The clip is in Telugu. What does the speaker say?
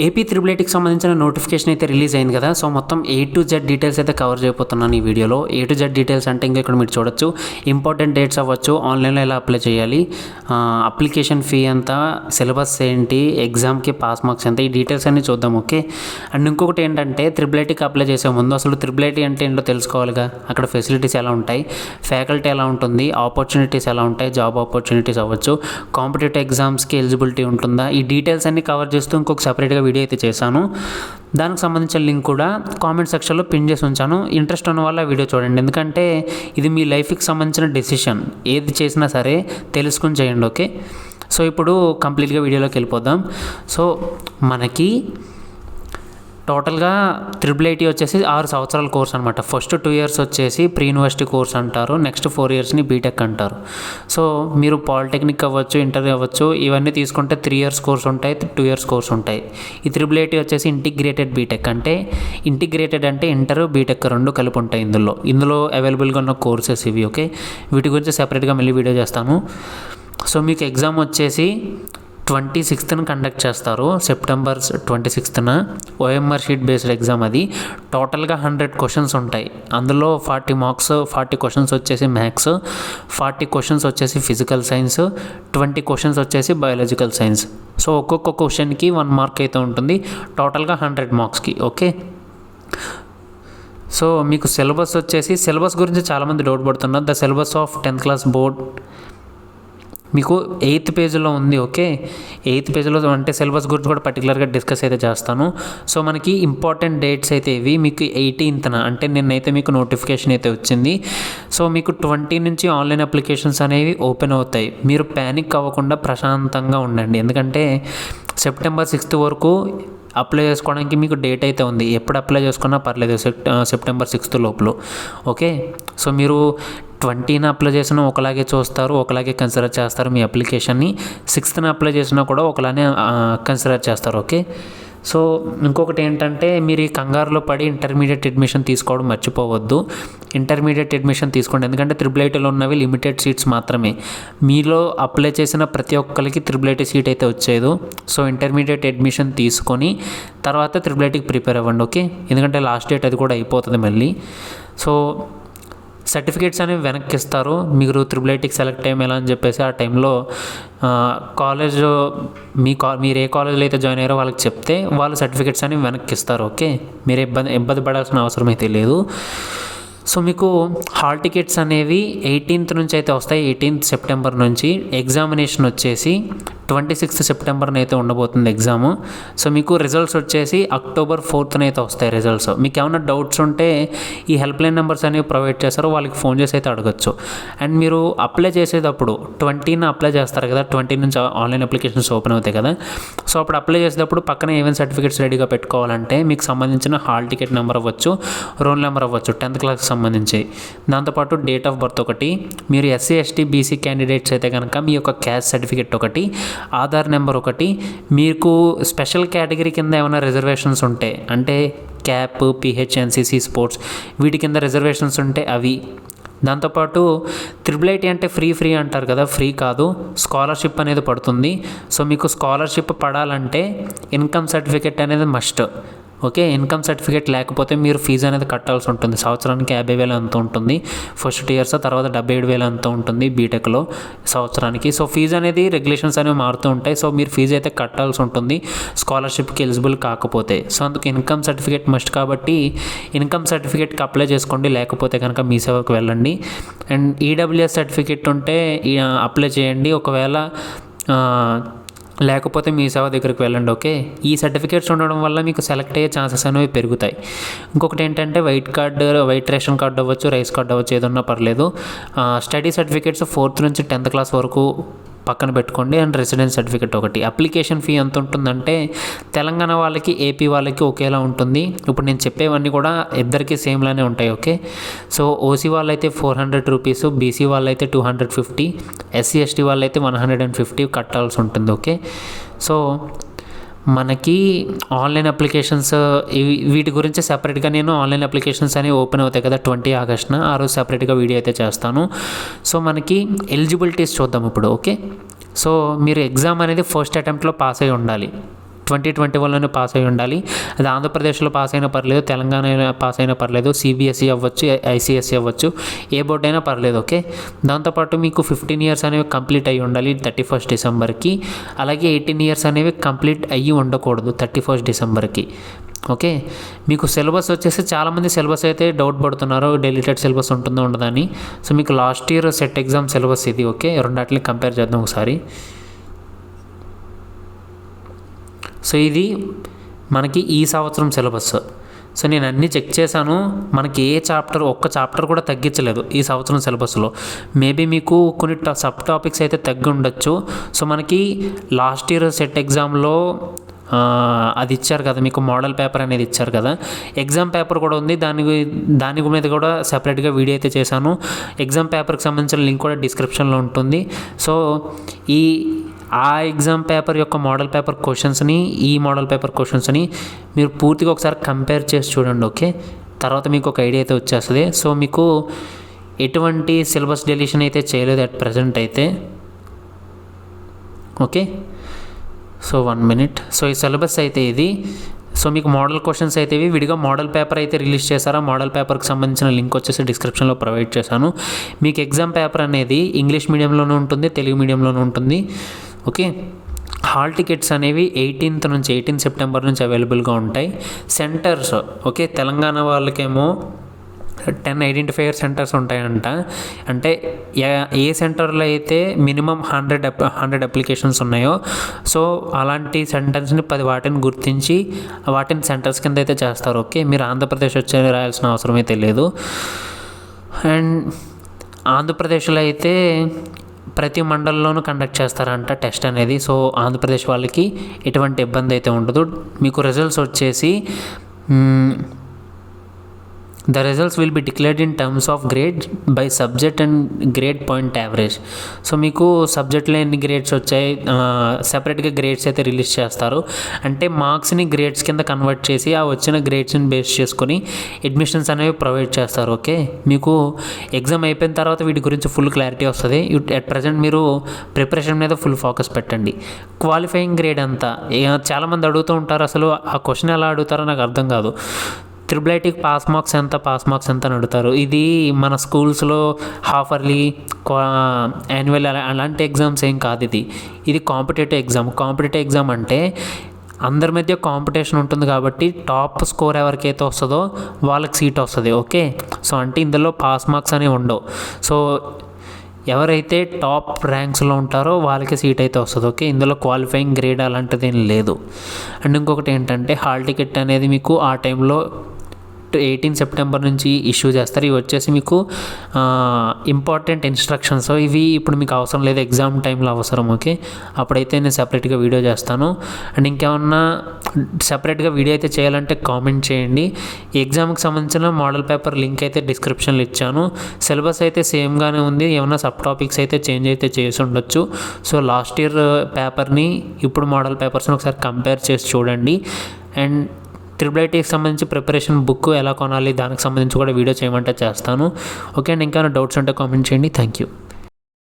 ఏపీ త్రిబుల్ ఐటీకి సంబంధించిన నోటిఫికేషన్ అయితే రిలీజ్ అయింది కదా. సో మొత్తం A to Z డీటెయిల్స్ అయితే కవర్ చేయబోతున్నాను ఈ వీడియోలో. A to Z డీటెయిల్స్ అంటే ఇంకా ఇక్కడ మీరు చూడొచ్చు, ఇంపార్టెంట్ డేట్స్ అవ్వచ్చు, ఆన్లైన్లో ఎలా అప్లై చేయాలి, అప్లికేషన్ ఫీ ఎంత, సిలబస్ ఏంటి, ఎగ్జామ్కి పాస్ మార్క్స్ ఎంత, ఈ డీటెయిల్స్ అన్నీ చూద్దాం. ఓకే. అండ్ ఇంకొకటి ఏంటంటే త్రిబుల్ ఐటీకి అప్లై చేసే ముందు అసలు త్రిబుల్ ఐటీ అంటే ఏంటో తెలుసుకోవాలిగా. అక్కడ ఫెసిలిటీస్ ఎలా ఉంటాయి, ఫ్యాకల్టీ ఎలా ఉంటుంది, ఆపర్చునిటీస్ ఎలా ఉంటాయి, జాబ్ ఆపర్చునిటీస్ అవ్వచ్చు, కాంపిటేటివ్ ఎగ్జామ్స్కి ఎలిజిబిలిటీ ఉంటుందా, ఈ డీటెయిల్స్ అన్నీ కవర్ చేస్తూ ఇంకొక సపరేట్గా వీడియో అయితే చేశాను. దానికి సంబంధించిన లింక్ కూడా కామెంట్ సెక్షన్లో పిన్ చేసి ఉంచాను. ఇంట్రెస్ట్ ఉన్న వాళ్ళ వీడియో చూడండి, ఎందుకంటే ఇది మీ లైఫ్కి సంబంధించిన డెసిషన్. ఏది చేసినా సరే తెలుసుకుని చేయండి. ఓకే. సో ఇప్పుడు కంప్లీట్గా వీడియోలోకి వెళ్ళిపోదాం. సో మనకి టోటల్గా త్రిబుల్ ఐటీ వచ్చేసి 6 సంవత్సరాల కోర్స్ అనమాట. ఫస్ట్ 2 years వచ్చేసి ప్రీ యూనివర్సిటీ కోర్స్ అంటారు, నెక్స్ట్ 4 yearsని బీటెక్ అంటారు. సో మీరు పాలిటెక్నిక్ అవ్వచ్చు, ఇంటర్ అవ్వచ్చు, ఇవన్నీ తీసుకుంటే 3 years కోర్స్ ఉంటాయి, 2 years కోర్స్ ఉంటాయి. ఈ త్రిబుల్ ఐటీ వచ్చేసి ఇంటిగ్రేటెడ్ బీటెక్. అంటే ఇంటిగ్రేటెడ్ అంటే ఇంటర్ బీటెక్ రెండు కలిపి ఉంటాయి ఇందులో అవైలబుల్గా ఉన్న కోర్సెస్ ఇవి. ఓకే. వీటి గురించి సెపరేట్గా మళ్ళీ వీడియో చేస్తాను. సో మీకు ఎగ్జామ్ వచ్చేసి 26th కండక్ట్ చేస్తారు, September 26th. OMR sheet based exam అది. టోటల్గా 100 క్వశ్చన్స్ ఉంటాయి. అందులో 40 మార్క్స్, 40 క్వశ్చన్స్ వచ్చేసి మ్యాథ్స్, 40 క్వశ్చన్స్ వచ్చేసి ఫిజికల్ సైన్స్, 20 క్వశ్చన్స్ వచ్చేసి బయాలజికల్ సైన్స్. సో ఒక్కొక్క క్వశ్చన్కి 1 మార్క్ అయితే ఉంటుంది, టోటల్గా 100 మార్క్స్కి. ఓకే. సో మీకు సిలబస్ గురించి చాలామంది డౌట్ పడుతున్నారు. The syllabus of 10th class board మీకు 8th పేజీలో ఉంది. ఓకే. 8th పేజీలో అంటే సిలబస్ గురించి కూడా పర్టికులర్గా డిస్కస్ అయితే చేస్తాను. సో మనకి ఇంపార్టెంట్ డేట్స్ అయితే ఇవి. మీకు 18th అంటే నిన్నైతే మీకు నోటిఫికేషన్ అయితే వచ్చింది. సో మీకు 20 నుంచి ఆన్లైన్ అప్లికేషన్స్ అనేవి ఓపెన్ అవుతాయి. మీరు ప్యానిక్ అవ్వకుండా ప్రశాంతంగా ఉండండి, ఎందుకంటే September 6th వరకు అప్లై చేసుకోవడానికి మీకు డేట్ అయితే ఉంది. ఎప్పుడు అప్లై చేసుకున్నా పర్లేదు, September 6th లోపల. ఓకే. సో మీరు 20న అప్లై చేసినా ఒకలాగే చూస్తారు, ఒకలాగే కన్సిడర్ చేస్తారు మీ అప్లికేషన్ని. 6th అప్లై చేసినా కూడా ఒకలానే కన్సిడర్ చేస్తారు. ఓకే. సో ఇంకొకటి ఏంటంటే మీరు ఈ కంగారులో పడి ఇంటర్మీడియట్ అడ్మిషన్ తీసుకోవడం మర్చిపోవద్దు. ఇంటర్మీడియట్ అడ్మిషన్ తీసుకోండి, ఎందుకంటే త్రిబుల్ ఐటీలో ఉన్నవి లిమిటెడ్ సీట్స్ మాత్రమే. మీలో అప్లై చేసిన ప్రతి ఒక్కరికి త్రిబుల్ ఐటీ సీట్ అయితే వచ్చేది. సో ఇంటర్మీడియట్ అడ్మిషన్ తీసుకొని తర్వాత త్రిబుల్ ఐటీకి ప్రిపేర్ అవ్వండి. ఓకే. ఎందుకంటే లాస్ట్ డేట్ అది కూడా అయిపోతుంది మళ్ళీ. సో సర్టిఫికేట్స్ అనేవి వెనక్కి ఇస్తారు. మీరు త్రిబుల్ ఐటీకి సెలెక్ట్ అయ్యాం ఎలా అని చెప్పేసి ఆ టైంలో కాలేజ్ మీరు ఏ కాలేజ్లో అయితే జాయిన్ అయ్యారో వాళ్ళకి చెప్తే వాళ్ళు సర్టిఫికేట్స్ అనేవి వెనక్కి ఇస్తారు. ఓకే. మీరు ఇబ్బంది పడాల్సిన అవసరం అయితే లేదు. సో మీకు హాల్ టికెట్స్ అనేవి 18th నుంచి అయితే వస్తాయి. 18th September నుంచి. ఎగ్జామినేషన్ వచ్చేసి 26th September అయితే ఉండబోతుంది ఎగ్జామ్. సో మీకు రిజల్ట్స్ వచ్చేసి October 4th అయితే వస్తాయి రిజల్ట్స్. మీకు ఏమైనా డౌట్స్ ఉంటే ఈ హెల్ప్ లైన్ నెంబర్స్ అనేవి ప్రొవైడ్ చేస్తారో వాళ్ళకి ఫోన్ చేసి అయితే అడగచ్చు. అండ్ మీరు అప్లై చేసేటప్పుడు 20న అప్లై చేస్తారు కదా, 20 నుంచి ఆన్లైన్ అప్లికేషన్స్ ఓపెన్ అవుతాయి కదా. సో అప్పుడు అప్లై చేసేటప్పుడు పక్కన ఏమైనా సర్టిఫికేట్స్ రెడీగా పెట్టుకోవాలంటే మీకు సంబంధించిన హాల్ టికెట్ నెంబర్ అవ్వచ్చు, రోల్ నెంబర్ అవ్వచ్చు, 10th క్లాస్కి సంబంధించి. దాంతోపాటు డేట్ ఆఫ్ బర్త్ ఒకటి, మీరు SC ST BC క్యాండిడేట్స్ అయితే కనుక మీ యొక్క క్యాస్ట్ సర్టిఫికేట్ ఒకటి, ఆధార్ నెంబర్ ఒకటి, మీకు స్పెషల్ కేటగిరీ కింద ఏమైనా రిజర్వేషన్స్ ఉంటే అంటే క్యాప్, PH, NCC, స్పోర్ట్స్ వీటి కింద రిజర్వేషన్స్ ఉంటే అవి. దాంతోపాటు త్రిబుల్ ఐటీ అంటే ఫ్రీ అంటారు కదా, ఫ్రీ కాదు, స్కాలర్షిప్ అనేది పడుతుంది. సో మీకు స్కాలర్షిప్ పడాలంటే ఇన్కమ్ సర్టిఫికేట్ అనేది మస్ట్. ఓకే. ఇన్కమ్ సర్టిఫికేట్ లేకపోతే మీరు ఫీజు అనేది కట్టాల్సి ఉంటుంది. సంవత్సరానికి 50,000 అంత ఉంటుంది ఫస్ట్ 2 years, తర్వాత 77,000 అంత ఉంటుంది బీటెక్లో సంవత్సరానికి. సో ఫీజు అనేది రెగ్యులేషన్స్ అనేవి మారుతూ ఉంటాయి. సో మీరు ఫీజు అయితే కట్టాల్సి ఉంటుంది స్కాలర్షిప్కి ఎలిజిబుల్ కాకపోతే. సో అందుకు ఇన్కమ్ సర్టిఫికేట్ మస్ట్ కాబట్టి ఇన్కమ్ సర్టిఫికేట్కి అప్లై చేసుకోండి, లేకపోతే కనుక మీ సేవకు వెళ్ళండి. అండ్ EWS సర్టిఫికేట్ ఉంటే అప్లై చేయండి, ఒకవేళ లేకపోతే మీ సేవ దగ్గరికి వెళ్ళండి. ఓకే. ఈ సర్టిఫికేట్స్ ఉండడం వల్ల మీకు సెలెక్ట్ అయ్యే ఛాన్సెస్ అనేవి పెరుగుతాయి. ఇంకొకటి ఏంటంటే వైట్ రేషన్ కార్డు అవ్వచ్చు, రైస్ కార్డు అవ్వచ్చు, ఏదన్నా పర్లేదు. స్టడీ సర్టిఫికేట్స్ 4th నుంచి 10th క్లాస్ వరకు పక్కన పెట్టుకోండి. అండ్ రెసిడెన్స్ సర్టిఫికేట్ ఒకటి. అప్లికేషన్ ఫీ ఎంత ఉంటుందంటే తెలంగాణ వాళ్ళకి, AP వాళ్ళకి ఒకేలా ఉంటుంది. ఇప్పుడు నేను చెప్పేవన్నీ కూడా ఇద్దరికి సేమ్లానే ఉంటాయి. ఓకే. సో OC వాళ్ళైతే 400 రూపీస్, BC వాళ్ళైతే 250, SC ST వాళ్ళైతే 150 కట్టాల్సి ఉంటుంది. ఓకే. సో మనకి ఆన్లైన్ అప్లికేషన్స్ వీటి గురించి సెపరేట్గా నేను ఆన్లైన్ అప్లికేషన్స్ అనేవి ఓపెన్ అవుతాయి కదా 20 August ఆ రోజు సెపరేట్గా వీడియో అయితే చేస్తాను. సో మనకి ఎలిజిబిలిటీస్ చూద్దాం ఇప్పుడు. ఓకే. సో మీరు ఎగ్జామ్ అనేది ఫస్ట్ అటెంప్ట్లో పాస్ అయి ఉండాలి. 2021లోనే పాస్ అయి ఉండాలి. అది ఆంధ్రప్రదేశ్లో పాస్ అయినా పర్లేదు, తెలంగాణ పాస్ అయినా పర్లేదు, సిబిఎస్ఈ అవ్వచ్చు, ఐసిఎస్ఈ అవ్వచ్చు, ఏ బోర్డు అయినా పర్లేదు. ఓకే, దాంతోపాటు మీకు 15 ఇయర్స్ అనేవి కంప్లీట్ అయ్యి ఉండాలి 31 డిసెంబర్కి. అలాగే 18 ఇయర్స్ అనేవి కంప్లీట్ అయ్యి ఉండకూడదు 31 డిసెంబర్కి. ఓకే, మీకు సిలబస్ వచ్చేసి చాలామంది సిలబస్ అయితే డౌట్ పడుతున్నారు, డెలిటెడ్ సిలబస్ ఉంటుందో ఉండదని. సో మీకు last year set exam syllabus ఇది. ఓకే, రెండాటిని కంపేర్ చేద్దాం ఒకసారి. సో ఇది మనకి ఈ సంవత్సరం సిలబస్. సో నేను అన్నీ చెక్ చేశాను, మనకి ఒక్క చాప్టర్ కూడా తగ్గించలేదు ఈ సంవత్సరం సిలబస్లో. మేబీ మీకు కొన్ని సబ్ టాపిక్స్ అయితే తగ్గి ఉండొచ్చు. సో మనకి లాస్ట్ ఇయర్ సెట్ ఎగ్జామ్లో అది ఇచ్చారు కదా, మీకు మోడల్ పేపర్ అనేది ఇచ్చారు కదా, ఎగ్జామ్ పేపర్ కూడా ఉంది. దాని మీద కూడా సెపరేట్గా వీడియో అయితే చేశాను. ఎగ్జామ్ పేపర్కి సంబంధించిన లింక్ కూడా డిస్క్రిప్షన్లో ఉంటుంది. సో ఆ ఎగ్జామ్ పేపర్ యొక్క మోడల్ పేపర్ క్వశ్చన్స్ని, ఈ మోడల్ పేపర్ క్వశ్చన్స్ని మీరు పూర్తిగా ఒకసారి కంపేర్ చేసి చూడండి. ఓకే, తర్వాత మీకు ఒక ఐడియా అయితే వచ్చేస్తుంది. సో మీకు ఎటువంటి సిలబస్ డెలిషన్ అయితే చేయలేదు అట్ ప్రజెంట్ అయితే. Okay, so 1 minute. సో ఈ సిలబస్ అయితే ఇది. సో మీకు మోడల్ క్వశ్చన్స్ అయితే ఇవి. విడిగా మోడల్ పేపర్ అయితే రిలీజ్ చేశారా, మోడల్ పేపర్కి సంబంధించిన లింక్ వచ్చేసి డిస్క్రిప్షన్లో ప్రొవైడ్ చేశాను. మీకు ఎగ్జామ్ పేపర్ అనేది ఇంగ్లీష్ మీడియంలోనూ ఉంటుంది, తెలుగు మీడియంలోనూ ఉంటుంది. ఓకే, హాల్ టికెట్స్ అనేవి 18 సెప్టెంబర్ నుంచి అవైలబుల్గా ఉంటాయి. సెంటర్స్ ఓకే, తెలంగాణ వాళ్ళకేమో 10 ఐడెంటిఫైయర్ సెంటర్స్ ఉంటాయంట. అంటే ఏ సెంటర్లో అయితే మినిమం 100 అప్లికేషన్స్ ఉన్నాయో, సో అలాంటి సెంటర్స్ని 10 వాటిని గుర్తించి వాటిని సెంటర్స్ కింద అయితే చేస్తారు. ఓకే, మీరు ఆంధ్రప్రదేశ్ వచ్చి రాయాల్సిన అవసరం అయితే లేదు. అండ్ ఆంధ్రప్రదేశ్లో అయితే ప్రతి మండలంలోనూ కండక్ట్ చేస్తారంట టెస్ట్ అనేది. సో ఆంధ్రప్రదేశ్ వాళ్ళకి ఎటువంటి ఇబ్బంది అయితే ఉండదు. మీకు రిజల్ట్స్ వచ్చేసి The results will be declared in terms of grade by subject and grade point average. So మీకు సబ్జెక్ట్లో ఎన్ని గ్రేడ్స్ వచ్చాయి, సెపరేట్గా గ్రేడ్స్ అయితే రిలీజ్ చేస్తారు. అంటే మార్క్స్ని గ్రేడ్స్ కింద కన్వర్ట్ చేసి ఆ వచ్చిన గ్రేడ్స్ని బేస్ చేసుకొని అడ్మిషన్స్ అనేవి ప్రొవైడ్ చేస్తారు. ఓకే, మీకు ఎగ్జామ్ అయిపోయిన తర్వాత వీటి గురించి ఫుల్ క్లారిటీ వస్తుంది. అట్ ప్రజెంట్ మీరు ప్రిపరేషన్ మీద ఫుల్ ఫోకస్ పెట్టండి. క్వాలిఫైయింగ్ గ్రేడ్ అంతా చాలామంది అడుగుతూ ఉంటారు, అసలు ఆ క్వశ్చన్ ఎలా అడుగుతారో నాకు అర్థం కాదు. IIITకి పాస్ మార్క్స్ ఎంత అని అడుగుతారు. ఇది మన స్కూల్స్లో హాఫర్లీ, యాన్యువల్ అలాంటి ఎగ్జామ్స్ ఏం కాదు. ఇది కాంపిటేటివ్ ఎగ్జామ్ అంటే అందరి మధ్య కాంపిటీషన్ ఉంటుంది కాబట్టి టాప్ స్కోర్ ఎవరికైతే వస్తుందో వాళ్ళకి సీట్ వస్తుంది. ఓకే, సో అంటే ఇందులో పాస్ మార్క్స్ అనేవి ఉండవు. సో ఎవరైతే టాప్ ర్యాంక్స్లో ఉంటారో వాళ్ళకి సీట్ అయితే వస్తుంది. ఓకే, ఇందులో క్వాలిఫైయింగ్ గ్రేడ్ అలాంటిది ఏం లేదు. అండ్ ఇంకొకటి ఏంటంటే హాల్ టికెట్ అనేది మీకు ఆ టైంలో 18 సెప్టెంబర్ నుంచి ఇష్యూ చేస్తారు. ఇవి వచ్చేసి మీకు ఇంపార్టెంట్ ఇన్స్ట్రక్షన్స్. ఇవి ఇప్పుడు మీకు అవసరం లేదు, ఎగ్జామ్ టైంలో అవసరం. ఓకే, అప్పుడైతే నేను సెపరేట్గా వీడియో చేస్తాను. అండ్ ఇంకేమన్నా సెపరేట్గా వీడియో అయితే చేయాలంటే కామెంట్ చేయండి. ఈ ఎగ్జామ్కి సంబంధించిన మోడల్ పేపర్ లింక్ అయితే డిస్క్రిప్షన్లో ఇచ్చాను. సిలబస్ అయితే సేమ్గానే ఉంది, ఏమైనా సబ్ టాపిక్స్ అయితే చేంజ్ అయితే చేసి ఉండొచ్చు. సో లాస్ట్ ఇయర్ పేపర్ని ఇప్పుడు మోడల్ పేపర్స్ని ఒకసారి కంపేర్ చేసి చూడండి. అండ్ IIITకి సంబంధించి ప్రిపరేషన్ బుక్ ఎలా కొనాలి దానికి సంబంధించి కూడా వీడియో చేయమంటే చేస్తాను. ఓకే అండి, ఇంకా డౌట్స్ ఉంటే కామెంట్ చేయండి. Thank you.